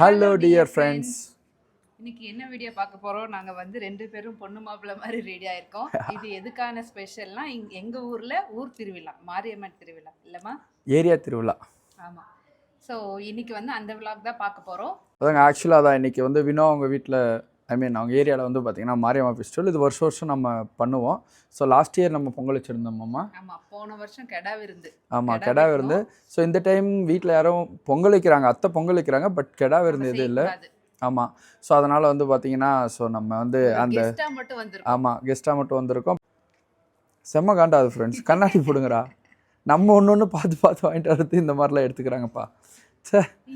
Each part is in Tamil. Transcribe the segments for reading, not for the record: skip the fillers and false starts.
Hello dear friends. இன்னைக்கு என்ன வீடியோ பார்க்க போறோம்? நாங்க வந்து ரெண்டு பேரும் பொண்ணு மாப்பிள்ளை மாதிரி ரெடி ஆயிருக்கோம். இது எதுக்கான ஸ்பெஷல்னா எங்க ஊர்ல ஊர் திருவிழா, மாரியம்மன் திருவிழா இல்லம்மா? ஏரியா திருவிழா. ஆமா. ஸோ இன்னைக்கு வந்து அந்த vlog தான் பார்க்க போறோம். அதாங்க ஆக்சுவலாக அதான் இன்னைக்கு வந்து வினோ அவங்க வீட்டில் அவங்க ஏரியாவில் வந்து பார்த்தீங்கன்னா மாரியம்மா ஃபெஸ்டிவல் இது வருஷம் வருஷம் நம்ம பண்ணுவோம். ஸோ லாஸ்ட் இயர் நம்ம பொங்கல் வச்சுருந்தோம்மா. ஆமாம், போன வருஷம் கெடா விருந்து. ஆமாம், கெடா விருந்து. ஸோ இந்த டைம் வீட்டில் யாரும் பொங்கல் வைக்கிறாங்க, அத்தை பொங்கல் வைக்கிறாங்க, பட் கெடா விருந்து எதுவும் இல்லை. ஆமாம், ஸோ அதனால் வந்து பார்த்தீங்கன்னா ஸோ நம்ம வந்து அந்த கெஸ்ட்டாக மட்டும் வந்திருக்கோம். செம்ம காண்டாது ஃப்ரெண்ட்ஸ், கண்ணாடி போடுங்கடா. நம்ம ஒன்று பார்த்து வாங்கிட்டு வரது இந்த மாதிரிலாம் எடுத்துக்கிறாங்கப்பா.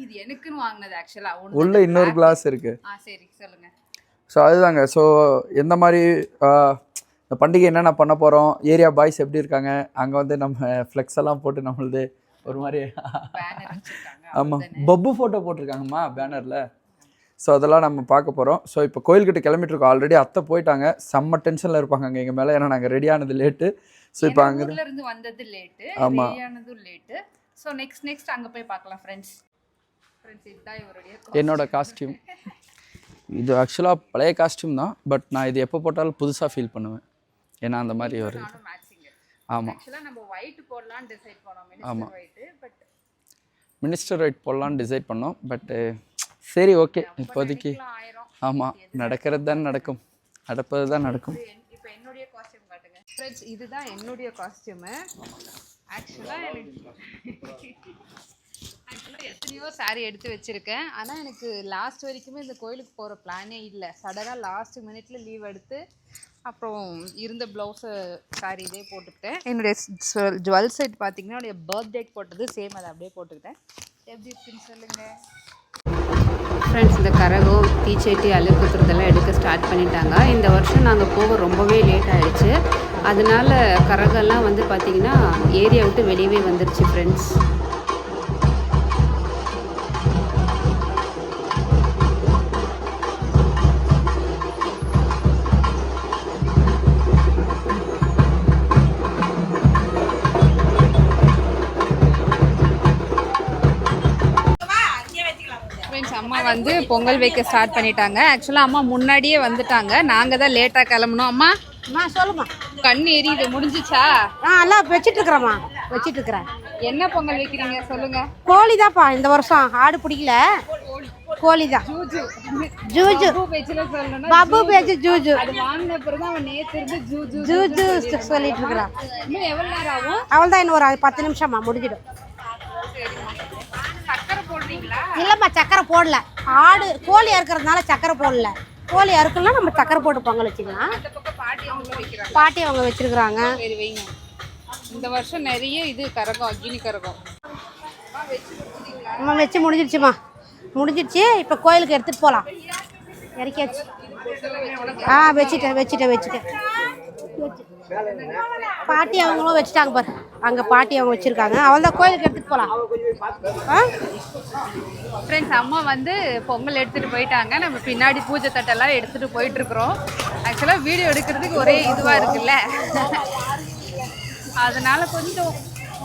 இது எனக்குன்னு வாங்குனது ஆக்சுவலா. உள்ள இன்னொரு கிளாஸ் இருக்கு. சரி சொல்லுங்க. ஸோ அதுதாங்க. ஸோ எந்த மாதிரி இந்த பண்டிகை என்னென்ன பண்ண போகிறோம், ஏரியா பாய்ஸ் எப்படி இருக்காங்க, அங்கே வந்து நம்ம ஃப்ளெக்ஸ் எல்லாம் போட்டு நம்மளது ஒரு மாதிரி ஆமாம் பப்பு ஃபோட்டோ போட்டிருக்காங்கம்மா பேனரில். ஸோ அதெல்லாம் நம்ம பார்க்க போகிறோம். ஸோ இப்போ கோயில்கிட்ட கிளம்பிட்டுருக்கோம். ஆல்ரெடி அத்தை போயிட்டாங்க, செம்ம டென்ஷனில் இருப்பாங்க அங்கே எங்கள் மேலே. ஏன்னா நாங்கள் ரெடியானது லேட்டு. ஸோ இப்போ அங்கே இருந்து வந்தது லேட்டு, ரெடியானதும் லேட்டு. ஸோ நெக்ஸ்ட் அங்கே போய் பார்க்கலாம் ஃப்ரெண்ட்ஸ். இதுதான் இவருடைய என்னோட காஸ்டியூம். இது ஆக்சுவலாக பழைய காஸ்டியூம் தான், பட் நான் இது எப்போ போட்டாலும் புதுசாக ஃபீல் பண்ணுவேன். ஏன்னா அந்த மாதிரி ஒரு ஆமாம் ஆமாம் மினிஸ்டர் ஒயிட் போடலான்னு டிசைட் பண்ணோம். பட்டு சரி ஓகே, இப்போதைக்கு ஆமாம் நடக்கிறது தான் நடக்கும், நடப்பது தான் நடக்கும். இப்போ என்னுடைய காஸ்டியூம் காட்டுங்க ஃப்ரெண்ட்ஸ். இதுதான் என்னுடைய காஸ்டியூமு. ஆக்சுவலாக எத்தனையோ சாரீ எடுத்து வச்சுருக்கேன். ஆனால் எனக்கு லாஸ்ட் வரைக்குமே இந்த கோயிலுக்கு போகிற பிளானே இல்லை. சடனாக லாஸ்ட் மினிட்ல லீவ் எடுத்து அப்புறம் இருந்த ப்ளவுஸை சாரீ இதே போட்டுக்கிட்டேன். என்னுடைய ஜுவல் செட் பார்த்தீங்கன்னா என்னுடைய பர்த்டேக்கு போட்டது சேம், அதை அப்படியே போட்டுக்கிட்டேன். எப்படி இருக்குன்னு சொல்லுங்கள் ஃப்ரெண்ட்ஸ். இந்த கரகம், தீச்சட்டி, அழுக்குத்துறதெல்லாம் எடுக்க ஸ்டார்ட் பண்ணிட்டாங்க. இந்த வருஷம் நாங்கள் போக ரொம்பவே லேட் ஆகிடுச்சு. அதனால கரகெல்லாம் வந்து பார்த்திங்கன்னா ஏரியா விட்டு வெளியவே வந்துருச்சு ஃப்ரெண்ட்ஸ். அம்மா வந்து பொங்கல் வைக்க ஸ்டார்ட் பண்ணிட்டாங்க. ஆக்சுவலாக அம்மா முன்னாடியே வந்துட்டாங்க, நாங்கள் தான் லேட்டாக கிளம்பணும். அம்மா சொல்லுமா, கண் எரியுது, முடிஞ்சிச்சா? எல்லாம் வச்சுட்டு இருக்கிறேம்மா, வச்சுட்டு இருக்கிறேன். என்ன பொங்கல் வைக்கிறீங்க சொல்லுங்க? கோழி தான்ப்பா இந்த வருஷம், ஆடு பிடிக்கல, கோழி தான். ஜூஜு பாபு பேச்சு ஜூஜு. அது வாங்கின பிறகு அவன் நேற்று இருந்து ஜூஜு சொல்லிட்டு இருக்கிறான். இன்னும் எவ்வளோ நேரம் ஆகும்? அவள் தான் இன்னும் ஒரு 10 நிமிஷமா முடிஞ்சிடும். இல்லம்மா சக்கரை போடல, ஆடு கோழி அறுக்கிறதுனால சக்கரை போடல. கோழி அறுக்கலாம், நம்ம சக்கரை போட்டு பொங்கல் வச்சுக்கலாம். பாட்டி அவங்க வச்சிருக்கிறாங்க. இந்த வருஷம் நிறைய இது கரகம், அக்னி கரகம் அம்மா வச்சு முடிஞ்சிடுச்சுமா, முடிஞ்சிடுச்சு. இப்போ கோயிலுக்கு எடுத்துட்டு போகலாம். இறக்கியாச்சு. வச்சுட்டேன். பாட்டி அவங்களும் வச்சுட்டாங்க பாரு, அங்கே பாட்டி அவங்க வச்சுருக்காங்க. அவள் தான் கோயிலுக்கு எடுத்துகிட்டு போகலாம். ஃப்ரெண்ட்ஸ், அம்மா வந்து பொங்கல் எடுத்துகிட்டு போயிட்டாங்க. நம்ம பின்னாடி பூஜை தட்டெல்லாம் எடுத்துகிட்டு போயிட்டுருக்குறோம். ஆக்சுவலாக வீடியோ எடுக்கிறதுக்கு ஒரே இதுவாக இருக்குல்ல, அதனால் கொஞ்சம்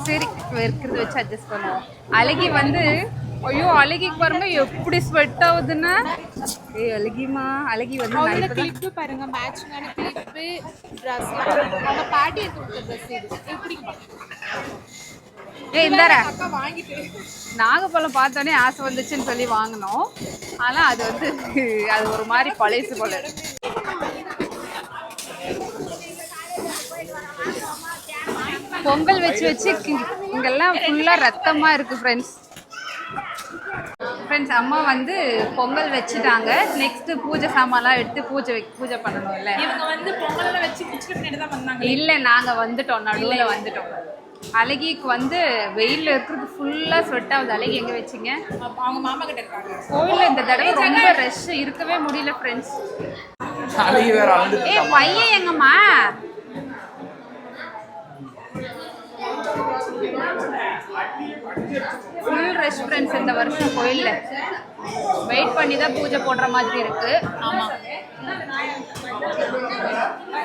சரி இருக்கிறது வச்சு அட்ஜஸ்ட் பண்ணுவோம். அழகி வந்து ஐயோ அழகிக்கு பாருங்க எப்படி ஸ்வெட் ஆகுதுன்னா. அழகிமா, அழகி வந்து கிளிப்பு பாருங்க, மேட்சிங்கான கிளிப்பு, ட்ரெஸ். அவங்க பாட்டி கொடுத்த ட்ரெஸ் இது பிடிக்குமா? இந்தாரா நாகப்பழம் பார்த்தோன்னே ஆசை வந்துச்சுன்னு சொல்லி வாங்கினோம். ஆனால் அது வந்து அது ஒரு மாதிரி பழைசு போல. பொங்கல் வச்சு இங்கெல்லாம் ஃபுல்லாக ரத்தமாக இருக்குது ஃப்ரெண்ட்ஸ். அம்மா வந்து பொங்கல் வச்சுட்டாங்க. நெக்ஸ்ட் பூஜை சாமான்லாம் எடுத்து பூஜை பண்ணணும்ல. இவங்க வந்து பொங்கல்லாம் வச்சு பின்னாடி தான் வந்தாங்க. இல்லை, நாங்கள் வந்துட்டோம், நடுவில் வந்துட்டோம். அழகிக்கு வந்து வெயிலில் இருக்கிறது ஃபுல்லாக ஸ்வெட் ஆகுது. அழகி எங்கே வச்சிங்க? அவங்க மாமா கிட்ட இருக்காங்க. கோயிலில் இந்த தடவை ரொம்ப ரஷ், இருக்கவே முடியல ஃப்ரெண்ட்ஸ். பையன் எங்கம்மா? ஃபுல் ரஷ் ஃப்ரெண்ட்ஸ் இந்த வருஷம் கோயிலில். வெயிட் பண்ணி தான் பூஜை போடுற மாதிரி இருக்கு. ஆமாம்,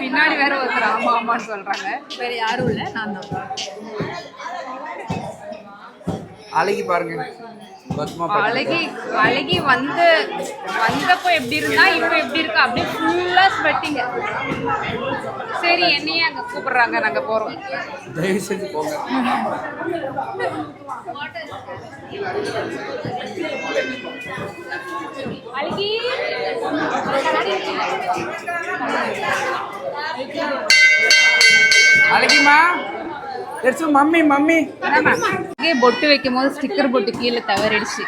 பின்னாடி வேற ஒருத்தர் ஆமான்னு சொல்றாங்க. வேற யாரும் இல்லை, நான் தான். அழகி பாருங்க, அழகி வந்தப்போ எப்படி இருந்தா இப்போ எப்படி இருக்கா அப்படியே ஃபுல்லா ஸ்வெட்டிங்க. சரி என்னையே அங்க கூப்பிடுறாங்க, நாங்க போறோம். தயவு செஞ்சு போங்க. அழகி அழகிமா மம்மி பொட்டு வைக்கும் போது ஸ்டிக்கர் பொட்டு கீழே தவறிடுச்சு,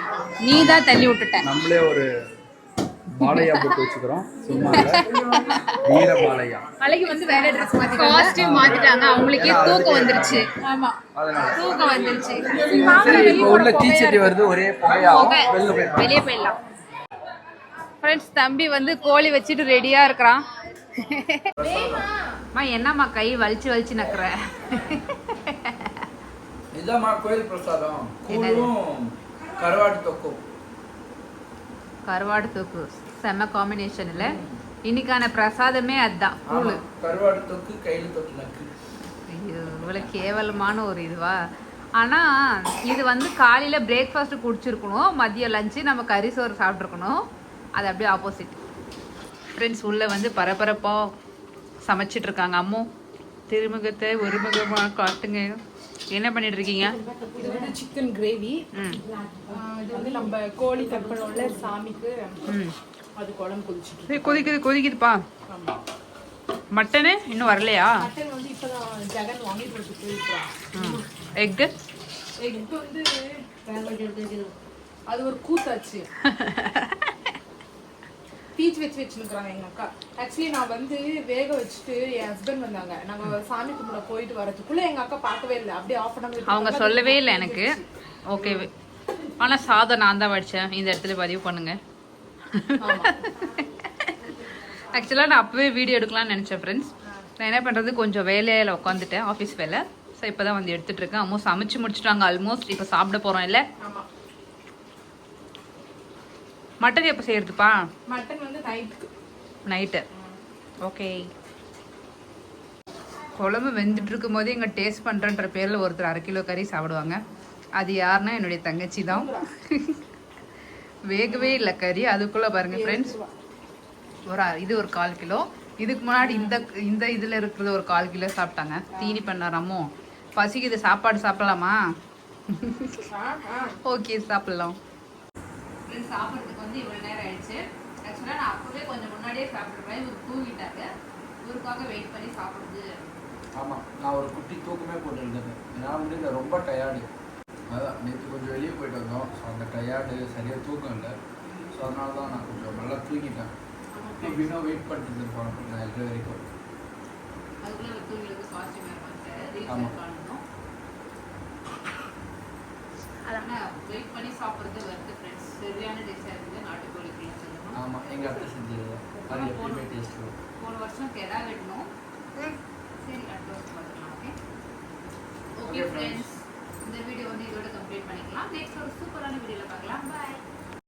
நீ தான் தள்ளி விட்டுட்ட. நம்மளே ஒரு பாலையா போட்டு வச்சுக்கிறோம், சும்மா வீர பாலையா. அழகி வந்து வேற ட்ரெஸ் காஸ்டியூம் மாத்திட்டாங்க, அவங்களுக்கே தூக்கம் வந்துருச்சு. ஆமா தூக்கம் வந்துருச்சு. இப்போ உள்ள தீச்சட்டி வருது, ஒரே புகையாகும், வெளியே போயிடலாம். ஃப்ரெண்ட்ஸ், தம்பி வந்து கோழி வச்சுட்டு ரெடியா இருக்கிறான். என்னம்மா கை வலிச்சு நக்குற? இதாம்மா கோயில் பிரசாதம், கூழும் கருவாடு தொக்கும். கருவாடு தொக்கு செம்ம காம்பினேஷன் இல்ல? இன்னைக்கான பிரசாதமே அதுதான், கூழு. கருவாடு தொக்கு கையில தொட்டு நக்கு. ஐயோ, இவ்வளவு கேவலமான ஒரு இதுவா? ஆனா இது வந்து காலையில பிரேக்ஃபாஸ்ட் குடிச்சிருக்கணும், மதியம் லஞ்சு நம்ம கறி சோறு சாப்பிட்ருக்கணும். அது அப்படியே ஆப்போசிட். ஃப்ரெண்ட்ஸ், உள்ளே வந்து பரபரப்பாக சமைச்சிட்டு இருக்காங்க. அம்மோ திருமுகத்தை ஒருமுகமாக காட்டுங்க. என்ன பண்ணிட்டு இருக்கீங்க? இது வந்து சிக்கன் கிரேவி. இது வந்து நம்ம கோழி கட் பண்ணோம்ல சாமிக்கு, அது குழம்பு கொதிக்குதுப்பா. மட்டனு இன்னும் வரலையா? மட்டன் வந்து இப்போதான் ஜெகன் வாங்கிட்டு வந்து போயிருக்கான். எக்கு வந்து அது ஒரு கூத்தாச்சு. பீச் வச்சுருக்குறாங்க எங்கள் அக்கா. ஆக்சுவலி நான் வந்து வேக வச்சுட்டு என் ஹஸ்பண்ட் வந்தாங்க. நாங்கள் சாமி கும்பிட போயிட்டு வரதுக்குள்ளே எங்கள் அக்கா பார்க்கவே இல்லை, அப்படியே ஆஃப் பண்ண. அவங்க சொல்லவே இல்லை எனக்கு. ஓகே, ஆனால் சாதம் நான் தான் வடித்தேன். இந்த இடத்துல பதிவு பண்ணுங்க. ஆக்சுவலாக நான் அப்போவே வீடியோ எடுக்கலாம்னு நினச்சேன் ஃப்ரெண்ட்ஸ். நான் என்ன பண்ணுறது, கொஞ்சம் வேலையில் உட்காந்துட்டேன், ஆஃபீஸ் வேலை. ஸோ இப்போ தான் வந்து எடுத்துகிட்டு இருக்கேன். அம்மா சமைச்சு முடிச்சுட்டாங்க ஆல்மோஸ்ட். இப்போ சாப்பிட போகிறோம் இல்லை? மட்டன் எப்போ செய்யறதுப்பா? மட்டன் வந்து நைட்டு. ஓகே. குழம்பு வெந்துட்டு இருக்கும் போதே எங்கள் டேஸ்ட் பண்ணுறன்ற பேரில் ஒருத்தர் 1/2 கிலோ கறி சாப்பிடுவாங்க. அது யாருன்னா என்னுடைய தங்கச்சி தான். வேகவே இல்லை கறி, அதுக்குள்ளே பாருங்கள் ஃப்ரெண்ட்ஸ். இது ஒரு 1/4 கிலோ. இதுக்கு முன்னாடி இந்த இதில் இருக்கிறது ஒரு 1/4 கிலோ சாப்பிட்டாங்க. தீனி பண்ணாராமோ பசிக்குது, சாப்பாடு சாப்பிடலாமா? ஓகே, சாப்பிட்லாம். சாப்பிட்றதுக்கு வந்து இவ்வளோ நேரம் ஆயிடுச்சு. ஆக்சுவலாக நான் அப்போவே கொஞ்சம் முன்னாடியே சாப்பிட்ருப்பேன். இவர் தூங்கிட்டாங்க, இவருக்காக வெயிட் பண்ணி சாப்பிடுறது. ஆமாம், நான் ஒரு குட்டி தூக்கமே போட்டுருந்தேன். நான் முடியல, ரொம்ப டயர்டு. அதான் நேற்று கொஞ்சம் வெளியே போயிட்டு வந்தோம். ஸோ அந்த டயர்டு சரியாக தூக்கம் இல்லை. ஸோ அதனால தான் நான் கொஞ்சம் நல்லா தூங்கிட்டேன். எப்படின்னா வெயிட் பண்ணிட்டு இருப்பேன் நான் 7 வரைக்கும். அதுக்குள்ளே தூங்கிட்டு காஸ்டியூம் ஆமாம், அதனால் வெயிட் பண்ணி சாப்பிட்றது வருது ஃப்ரெண்ட்ஸ். சரியான டேஸ்டாக இருக்குது நாட்டுக்கோழி குழம்பு சொல்லணும். ஆமாம், எங்கள் அத்தை செஞ்சது அது எப்பயுமே டேஸ்ட். போன வருஷம் கெடா வெட்டணும். சரி, அடுத்த வருஷம் பார்த்துக்கலாம். ஓகே ஓகே ஃப்ரெண்ட்ஸ், இந்த வீடியோ வந்து இதோட கம்ப்ளீட் பண்ணிக்கலாம். நெக்ஸ்ட் ஒரு சூப்பரான வீடியோவில் பார்க்கலாம். பாய்.